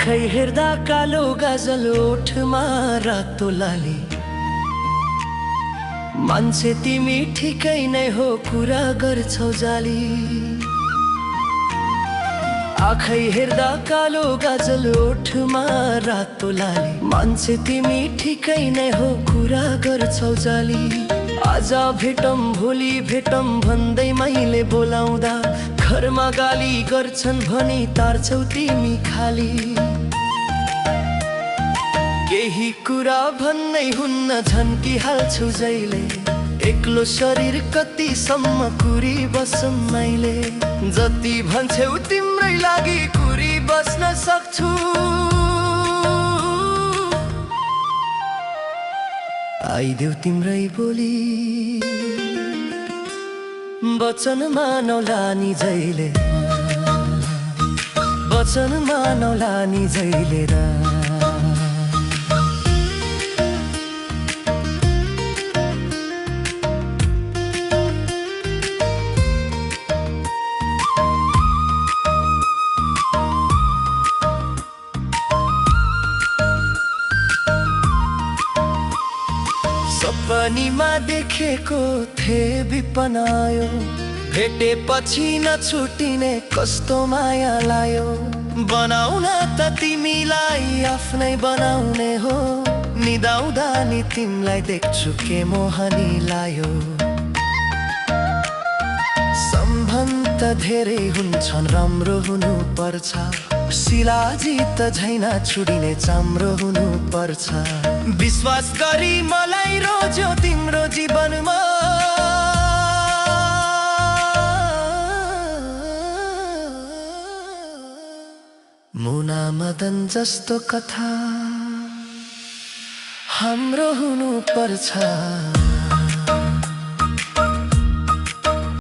आँखै हेर्दा कालो गाजल ओठमा रातो लाली मान्छे तिमी ठिकै नै हो कुरा गर्छौ जाली आँखै हेर्दा कालो गाजल ओठमा रातो लाली मान्छे तिमी ठिकै नै हो कुरा गर्छौ जाली आज भेटौँ भोलि भेटौँ भन्दै मैले बोलाउँदा घरमा गाली गर्छन् भनी तार्छौ तिमी खाली केही कुरा भन्नै हुन्न झन्किहाल्छु जहिले एक्लो शरीर कतिसम्म कुरी बस्छु मैले जति भन्छौ तिम्रै लागि कुरी बस्न सक्छु आइदेऊ तिम्रै बोली वचन मानौला नि जहिले वचन मानौला नि जहिले सपनीमा देखेको थिए विपनायो भेटेपछि नछुटिने कस्तो माया लायो बनाउन त तिमीलाई आफ्नै बनाउने हो निदाउँदा नि तिमीलाई देख्छु के मोहनी लायो सम्बन्ध धेरै हुन्छन् राम्रो हुनु पर्छ शिलाजी त झैना छुडिने चाम्रो हुनु पर्छ विश्वास गरी मलाई रोज्यो तिम्रो जीवनमा मुना मदन जस्तो कथा हाम्रो हुनु पर्छ।